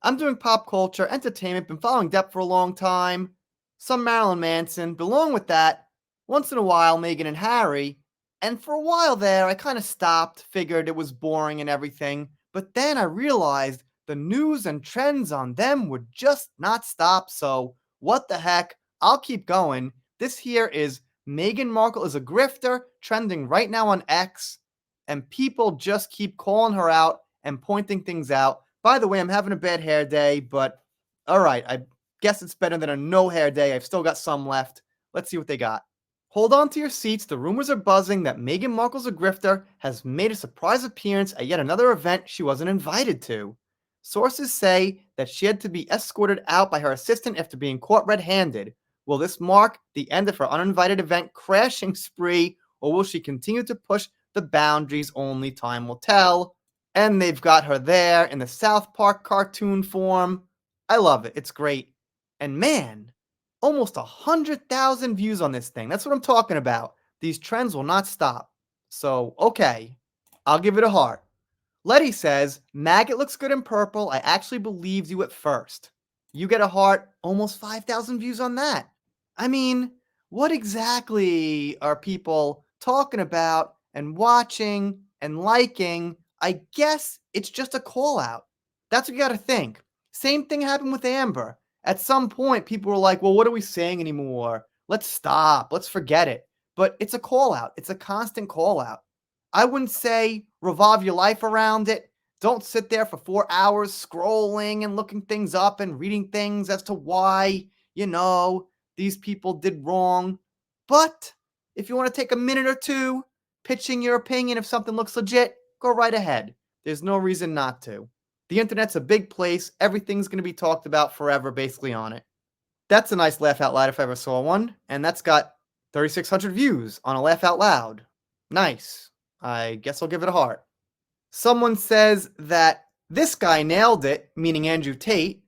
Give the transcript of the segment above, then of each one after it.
I'm doing pop culture, entertainment, been following Depp for a long time. Some Marilyn Manson, belong with that. Once in a while, Meghan and Harry. And for a while there, I kind of stopped, figured it was boring and everything. But then I realized the news and trends on them would just not stop. So, what the heck? I'll keep going. This here is Meghan Markle is a grifter, trending right now on X. And people just keep calling her out and pointing things out. By the way, I'm having a bad hair day, but all right, I guess it's better than a no hair day. I've still got some left. Let's see what they got. Hold on to your seats. The rumors are buzzing that Meghan Markle's a grifter has made a surprise appearance at yet another event she wasn't invited to. Sources say that she had to be escorted out by her assistant after being caught red-handed. Will this mark the end of her uninvited event crashing spree, or will she continue to push the boundaries? Only time will tell. And they've got her there in the South Park cartoon form. I love it. It's great. And man, almost 100,000 views on this thing. That's what I'm talking about. These trends will not stop. So, okay, I'll give it a heart. Letty says, Maggot looks good in purple. I actually believed you at first. You get a heart, almost 5,000 views on that. I mean, what exactly are people talking about and watching and liking? I guess it's just a call out. That's what you got to think. Same thing happened with Amber. At some point, people were like, well, what are we saying anymore? Let's stop. Let's forget it. But it's a call out. It's a constant call out. I wouldn't say revolve your life around it. Don't sit there for 4 hours scrolling and looking things up and reading things as to why, these people did wrong. But if you want to take a minute or two pitching your opinion if something looks legit, go right ahead. There's no reason not to. The internet's a big place. Everything's going to be talked about forever basically on it. That's a nice laugh out loud if I ever saw one. And that's got 3,600 views on a laugh out loud. Nice. I guess I'll give it a heart. Someone says that this guy nailed it, meaning Andrew Tate.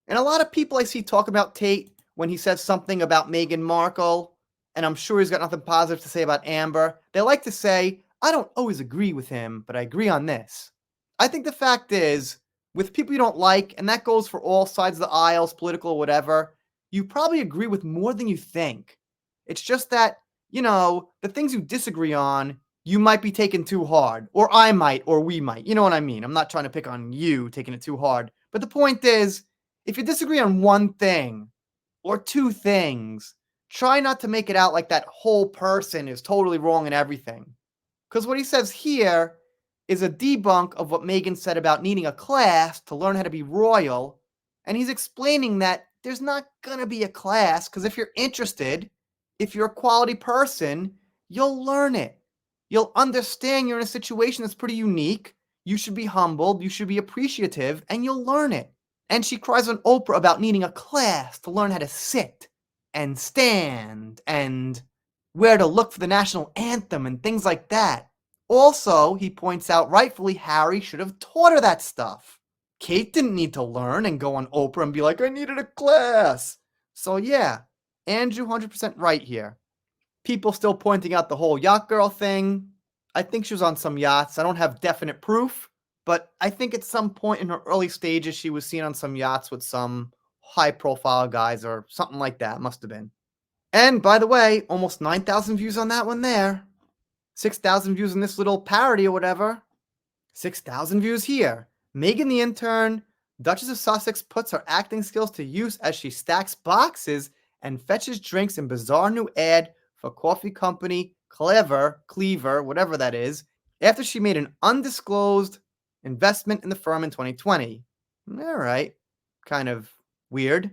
And a lot of people I see talk about Tate when he says something about Meghan Markle, and I'm sure he's got nothing positive to say about Amber. They like to say, I don't always agree with him, but I agree on this. I think the fact is, with people you don't like, and that goes for all sides of the aisles, political or whatever, you probably agree with more than you think. It's just that, the things you disagree on, you might be taking too hard, or I might, or we might. You know what I mean? I'm not trying to pick on you taking it too hard. But the point is, if you disagree on one thing or two things, try not to make it out like that whole person is totally wrong in everything. Because what he says here is a debunk of what Meghan said about needing a class to learn how to be royal. And he's explaining that there's not going to be a class because if you're interested, if you're a quality person, you'll learn it. You'll understand you're in a situation that's pretty unique. You should be humbled, you should be appreciative, and you'll learn it. And she cries on Oprah about needing a class to learn how to sit and stand and where to look for the national anthem and things like that. Also, he points out rightfully Harry should have taught her that stuff. Kate didn't need to learn and go on Oprah and be like, I needed a class. So yeah, Andrew 100% right here. People still pointing out the whole yacht girl thing. I think she was on some yachts. I don't have definite proof, but I think at some point in her early stages, she was seen on some yachts with some high profile guys or something like that. Must have been. And by the way, almost 9,000 views on that one there. 6,000 views in this little parody or whatever. 6,000 views here. Meghan the intern, Duchess of Sussex puts her acting skills to use as she stacks boxes and fetches drinks in bizarre new ad for coffee company Cleaver, whatever that is, after she made an undisclosed investment in the firm in 2020. All right, kind of weird.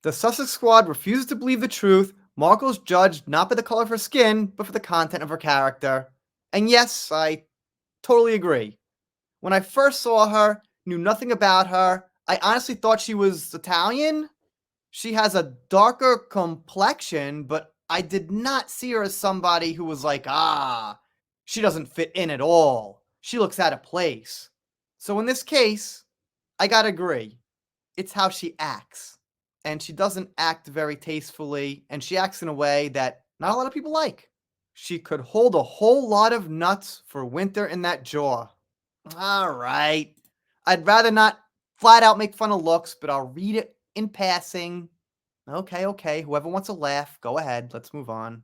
The Sussex squad refuses to believe the truth. Markle's judged not by the color of her skin, but for the content of her character. And yes, I totally agree. When I first saw her, knew nothing about her, I honestly thought she was Italian. She has a darker complexion, but I did not see her as somebody who was like, she doesn't fit in at all. She looks out of place. So in this case, I gotta agree. It's how she acts. And she doesn't act very tastefully, and she acts in a way that not a lot of people like. She could hold a whole lot of nuts for winter in that jaw. All right. I'd rather not flat out make fun of looks, but I'll read it in passing. Okay. Whoever wants to laugh, go ahead. Let's move on.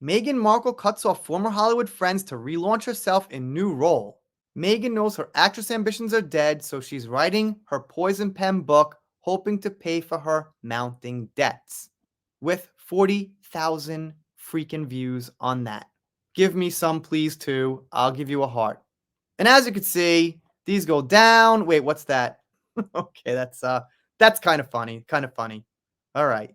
Meghan Markle cuts off former Hollywood friends to relaunch herself in new role. Meghan knows her actress ambitions are dead, so she's writing her poison pen book, hoping to pay for her mounting debts. With 40,000 freaking views on that. Give me some, please, too. I'll give you a heart. And as you can see, these go down. Wait, what's that? Okay, that's kind of funny. Kind of funny. All right.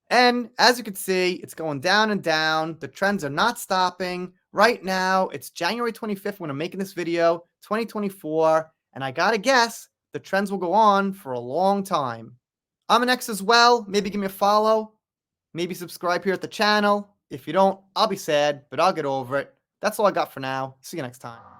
And as you can see, it's going down and down. The trends are not stopping. Right now, it's January 25th when I'm making this video, 2024. And I gotta guess, the trends will go on for a long time. I'm an ex as well. Maybe give me a follow. Maybe subscribe here at the channel. If you don't, I'll be sad, but I'll get over it. That's all I got for now. See you next time.